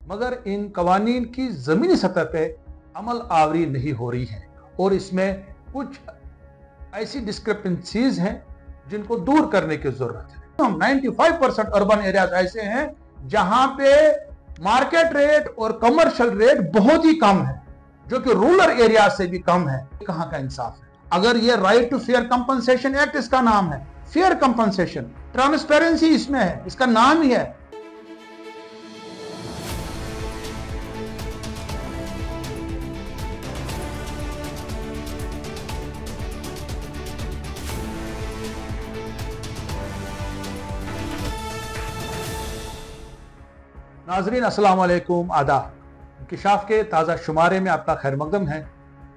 मगर इन कवानीन की ज़मीनी सतह पे अमल आवरी नहीं हो रही है और इसमें कुछ ऐसी डिस्क्रिपेंसीज हैं जिनको दूर करने की जरूरत है। 95% अर्बन एरियाज ऐसे हैं जहां पे मार्केट रेट और कमर्शियल रेट बहुत ही कम है, जो कि रूरल एरिया से भी कम है। कहां का इंसाफ है? अगर ये right to fair compensation act इसका नाम है, फेयर कंपनसेशन, ट्रांसपेरेंसी इसमें है, इसका नाम ही है। नाजरीन अस्सलाम वालेकुम, आदाब। इंकिशाफ के ताज़ा शुमारे में आपका खैर मकदम है।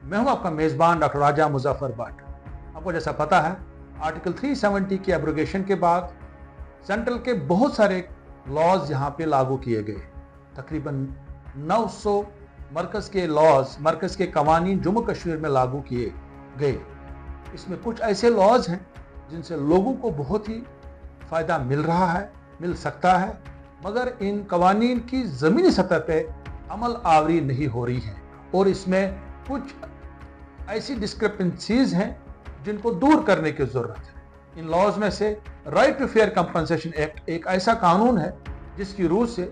मैं हूं आपका मेज़बान डॉक्टर राजा मुजफ्फर भट्ट। आपको जैसा पता है, आर्टिकल 370 के एब्रोगेशन के बाद सेंट्रल के बहुत सारे लॉज यहाँ पे लागू किए गए। तकरीबन 900 मरकज़ के लॉज, मरकज़ के कवानीन जम्मू कश्मीर में लागू किए गए। इसमें कुछ ऐसे लॉज हैं जिनसे लोगों को बहुत ही फ़ायदा मिल रहा है, मिल सकता है, मगर इन कवानीन की ज़मीनी सतह पे अमल आवरी नहीं हो रही है और इसमें कुछ ऐसी डिस्क्रिपेंसीज हैं जिनको दूर करने की ज़रूरत है। इन लॉज में से right to fair compensation act एक ऐसा कानून है जिसकी रूह से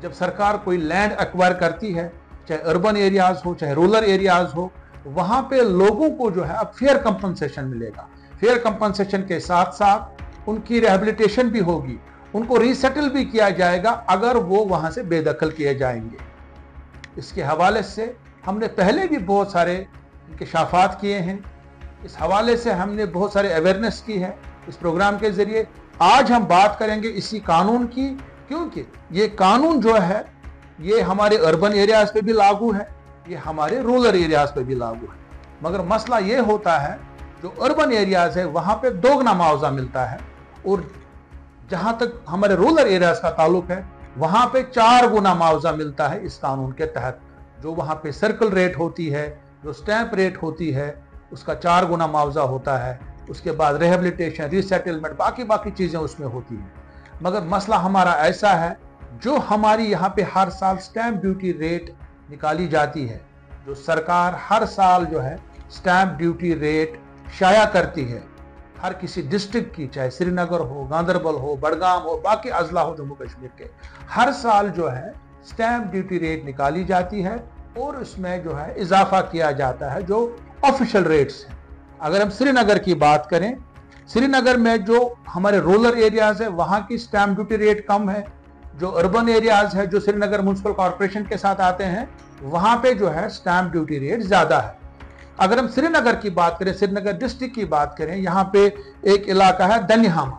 जब सरकार कोई लैंड एक्वायर करती है, चाहे अर्बन एरियाज हो चाहे रूरल एरियाज हो, वहाँ पे लोगों को जो है अब फेयर कंपनसेशन मिलेगा। फेयर कंपनसेशन के साथ साथ उनकी रिहेबिलिटेशन भी होगी, उनको रीसेटल भी किया जाएगा अगर वो वहां से बेदखल किए जाएंगे। इसके हवाले से हमने पहले भी बहुत सारे इंकिशाफात किए हैं। इस हवाले से हमने बहुत सारे अवेयरनेस की है इस प्रोग्राम के जरिए। आज हम बात करेंगे इसी कानून की, क्योंकि ये कानून जो है ये हमारे अर्बन एरियाज पे भी लागू है, ये हमारे रूरल एरियाज पे भी लागू है। मगर मसला ये होता है जो अर्बन एरियाज है वहां पे दोगुना मुआवजा मिलता है और जहां तक हमारे रूरल एरियाज का ताल्लुक है वहां पे 4 गुना मुआवजा मिलता है इस कानून के तहत। जो वहां पे सर्कल रेट होती है, जो स्टैंप रेट होती है, उसका 4 गुना मुआवजा होता है। उसके बाद रिहेबिलिटेशन, रीसेटलमेंट, बाकी चीजें उसमें होती हैं। मगर मसला हमारा ऐसा है, जो हमारी यहाँ पे हर साल स्टैंप ड्यूटी रेट निकाली जाती है, जो सरकार हर साल जो है स्टैंप ड्यूटी रेट शाया करती है हर किसी डिस्ट्रिक्ट की, चाहे श्रीनगर हो, गांदरबल हो, बड़गाम हो, बाकी अजला हो जम्मू कश्मीर के, हर साल जो है स्टैंप ड्यूटी रेट निकाली जाती है और उसमें जो है इजाफा किया जाता है जो ऑफिशियल रेट्स हैं। अगर हम श्रीनगर की बात करें, श्रीनगर में जो हमारे रूरल एरियाज है वहाँ की स्टैंप ड्यूटी रेट कम है। जो अर्बन एरियाज है जो श्रीनगर म्युनिसिपल कॉरपोरेशन के साथ आते हैं वहाँ पे जो है स्टैंप ड्यूटी रेट ज़्यादा है। अगर हम श्रीनगर की बात करें, श्रीनगर डिस्ट्रिक्ट की बात करें, यहाँ पे एक इलाका है दनिहामा।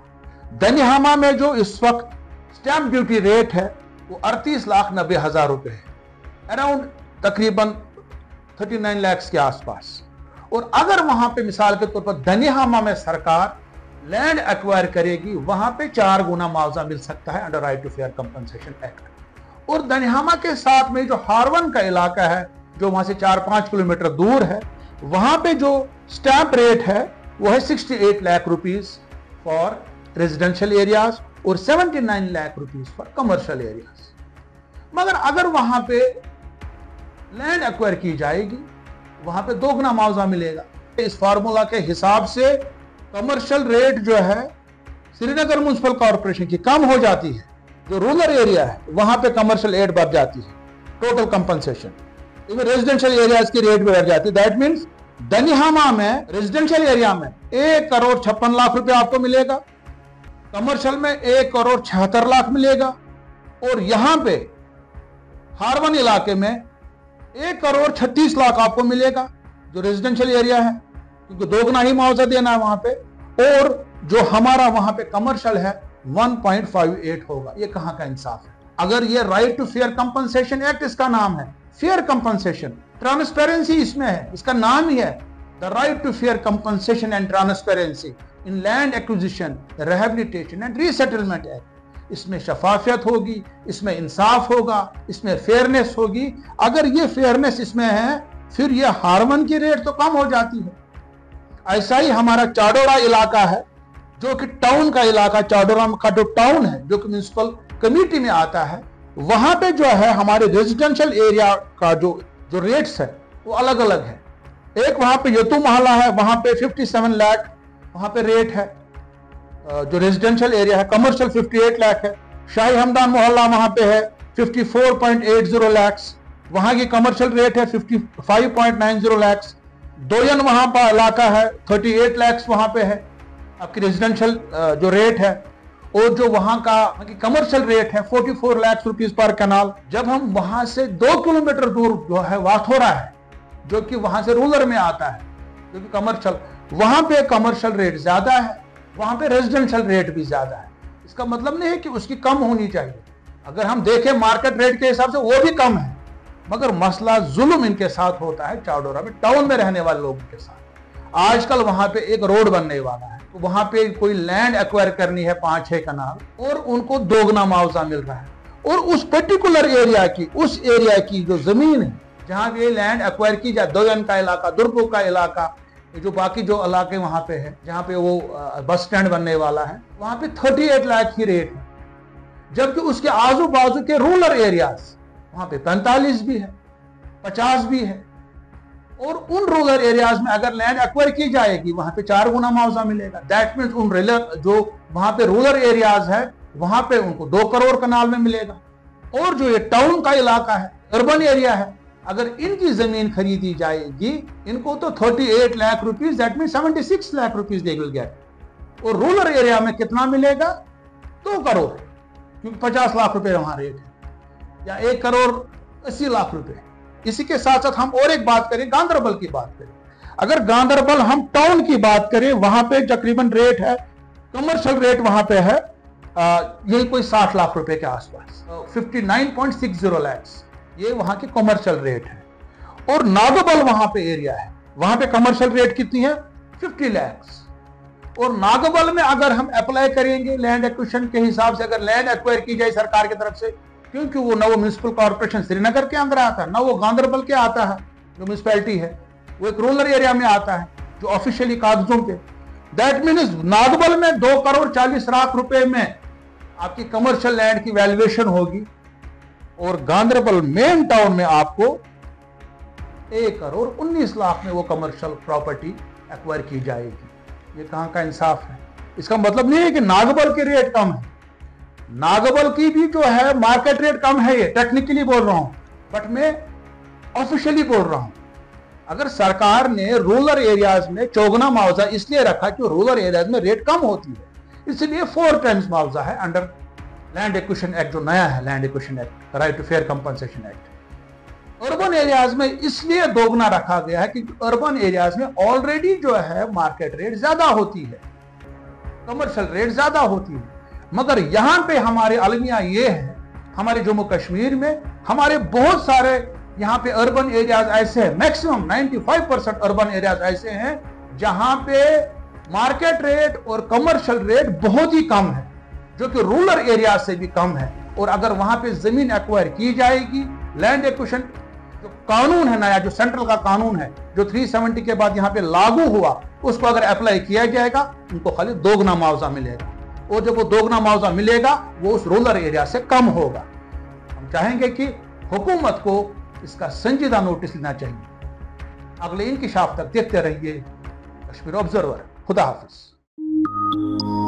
दनिहामा में जो इस वक्त स्टैंप ड्यूटी रेट है वो 38,90,000 रुपए है, अराउंड तकरीबन 39 लाख के आसपास। और अगर वहां पे मिसाल के तौर पर दनिहामा में सरकार लैंड एक्वायर करेगी, वहां पे 4 गुना मुआवजा मिल सकता है under right to fair compensation act. और दनिहामा के साथ में जो हारवन का इलाका है जो वहां से 4-5 किलोमीटर दूर है, वहां पे जो स्टैंप रेट है वो है 68 lakh rupees for residential areas और 79 lakh rupees for commercial areas. मगर अगर वहां पे लैंड एक्वायर की जाएगी वहां पे 2 गुना मुआवजा मिलेगा। इस फार्मूला के हिसाब से कमर्शियल रेट जो है श्रीनगर म्युनिसिपल कॉरपोरेशन की कम हो जाती है, जो रूरल एरिया है वहां पे कमर्शियल रेट बढ़ जाती है, टोटल कंपनसेशन। रेजिडेंशियल एरियाज की रेट बढ़ जाती है। दैट मीन्स दनिहामा में रेजिडेंशियल एरिया में 1,56,00,000 रुपए आपको मिलेगा, कमर्शियल में 1,76,00,000 मिलेगा और यहां पे हारवन इलाके में 1,36,00,000 आपको मिलेगा जो रेजिडेंशियल एरिया है, क्योंकि 2 गुना ही मुआवजा देना है वहां पे। और जो हमारा वहां पे कमर्शियल है 1.58 होगा। ये कहां का इंसाफ है? अगर ये right to fair compensation act इसका नाम है, फेयर कंपनसेशन, ट्रांसपेरेंसी इसमें है, इसका नाम ही है the right to fair compensation and transparency in land acquisition, rehabilitation and resettlement act. इसमें शफाफियत होगी, इसमें इंसाफ होगा, इसमें फेयरनेस होगी। अगर ये फेयरनेस इसमें है फिर ये हारवन की रेट तो कम हो जाती है। ऐसा ही हमारा चाडोरा इलाका है जो कि टाउन का इलाका, चाडोरा का जो टाउन है जो कि म्युनिसिपल कमेटी में आता है, वहां पे जो है हमारे रेजिडेंशियल एरिया का जो रेट्स है वो अलग अलग है। एक वहां पे यतु मोहल्ला है, वहां पे 57 लाख वहां पे रेट है जो रेजिडेंशियल एरिया है। कमर्शियल 58 लाख है। शाही हमदान मोहल्ला वहां पे है 54.80 लाख, वहां की कमर्शियल रेट है 55.90 लाख। दोयन वहां पर इलाका है 38 लाख वहां पे है आपकी रेजिडेंशियल जो रेट है, और जो वहां का कमर्शियल रेट है 44 लाख रुपीस पर कनाल। जब हम वहां से 2 किलोमीटर दूर जो है वाथोरा है, जो कि वहां से रूरल में आता है, जो कि कमर्शियल, वहां पे कमर्शियल रेट ज्यादा है, वहां पे रेजिडेंशियल रेट भी ज्यादा है। इसका मतलब नहीं है कि उसकी कम होनी चाहिए। अगर हम देखें मार्केट रेट के हिसाब से वो भी कम है, मगर मसला जुल्म इनके साथ होता है चावडोरा में, टाउन में रहने वाले लोगों के साथ। आजकल वहां पे एक रोड बनने वाला है, तो वहां पे कोई लैंड एक्वायर करनी है 5-6 कनाल, और उनको दोगुना मुआवजा मिल रहा है। और उस पर्टिकुलर एरिया की, उस एरिया की जो जमीन है जहां ये लैंड एक्वायर की जाए, दोयन का इलाका, दुर्गो का इलाका, जो बाकी जो इलाके वहां पे है, जहां पे वो बस स्टैंड बनने वाला है, वहां पे 38 लाख की रेट है। जबकि उसके आजू बाजू के रूरल एरियाज वहां पे 45 भी है, 50 भी है। और उन रूरल एरियाज में अगर लैंड एक्वायर की जाएगी, वहां पे 4 गुना मुआवजा मिलेगा। दैट मीन्स उन जो वहां पे रूरल एरियाज है, वहां पे उनको 2 करोड़ कनाल में मिलेगा। और जो ये टाउन का इलाका है, अर्बन एरिया है, अगर इनकी जमीन खरीदी जाएगी, इनको तो 38 lakh rupees, that mean 76 lakh rupees they will get. और रूरल एरिया में कितना मिलेगा? 2 करोड़, क्योंकि 50 लाख रुपए वहां रेट है, या 1 करोड़ 80 लाख रुपए। इसी के साथ साथ हम और एक बात करें, गांधरबल की बात करें। अगर गांधरबल हम टाउन की बात करें, वहां पे तकरीबन रेट है, कमर्शियल रेट वहां पे है यही कोई 60 लाख रुपए के आसपास, 59.60 लाख, ये वहां की कमर्शियल रेट है। और नागबल वहां पे एरिया है, वहां पे कमर्शियल रेट कितनी है? 50 लाख। और नागबल में अगर हम अप्लाई करेंगे लैंड एक्विजिशन के हिसाब से, अगर लैंड एक्वायर की जाए सरकार की तरफ से, क्योंकि वो ना वो म्युनिसिपल कॉर्पोरेशन श्रीनगर के अंदर आता है, ना वो गांधरबल के आता है जो म्युनिसिपैलिटी है, वो एक रूरल एरिया में आता है जो ऑफिशियली कागजों के। दैट मीन्स नागबल में 2 करोड़ 40 लाख रुपए में आपकी कमर्शियल लैंड की वैल्यूएशन होगी, और गांधरबल मेन टाउन में आपको 1 करोड़ 19 लाख में वो कमर्शियल प्रॉपर्टी एक्वायर की जाएगी। ये कहां का इंसाफ है? इसका मतलब नहीं है कि नागबल के रेट कम है, नागबल की भी जो है मार्केट रेट कम है, ये टेक्निकली बोल रहा हूं, बट मैं ऑफिशियली बोल रहा हूं। अगर सरकार ने रूरल एरियाज में चौगुना मुआवजा इसलिए रखा कि रूरल एरियाज में रेट कम होती है, इसलिए 4 टाइम्स मुआवजा है अंडर लैंड एक्विजिशन एक्ट, जो नया है land acquisition act, right to fair compensation act. Urban areas में इसलिए दोगुना रखा गया है कि अर्बन एरियाज में ऑलरेडी जो है मार्केट रेट ज्यादा होती है, कमर्शियल रेट ज्यादा होती है। मगर यहां पे हमारे अलमिया ये है, हमारे जम्मू कश्मीर में हमारे बहुत सारे यहां पे अर्बन एरियाज ऐसे हैं, मैक्सिमम 95% अर्बन एरियाज ऐसे हैं जहां पे मार्केट रेट और कमर्शियल रेट बहुत ही कम है, जो कि रूरल एरिया से भी कम है। और अगर वहां पे जमीन एक्वायर की जाएगी, लैंड एक्विजिशन जो कानून है नया, जो सेंट्रल का कानून है, जो 370 के बाद यहां पे लागू हुआ, उसको अगर अप्लाई किया जाएगा, उनको खाली दोगुना मुआवजा मिलेगा। और जब वो दोगुना मुआवजा मिलेगा, वो उस रूरल एरिया से कम होगा। हम चाहेंगे कि हुकूमत को इसका संजीदा नोटिस लेना चाहिए। अगले इंकिशाफ तक देखते रहिए कश्मीर ऑब्जर्वर। खुदा हाफिज।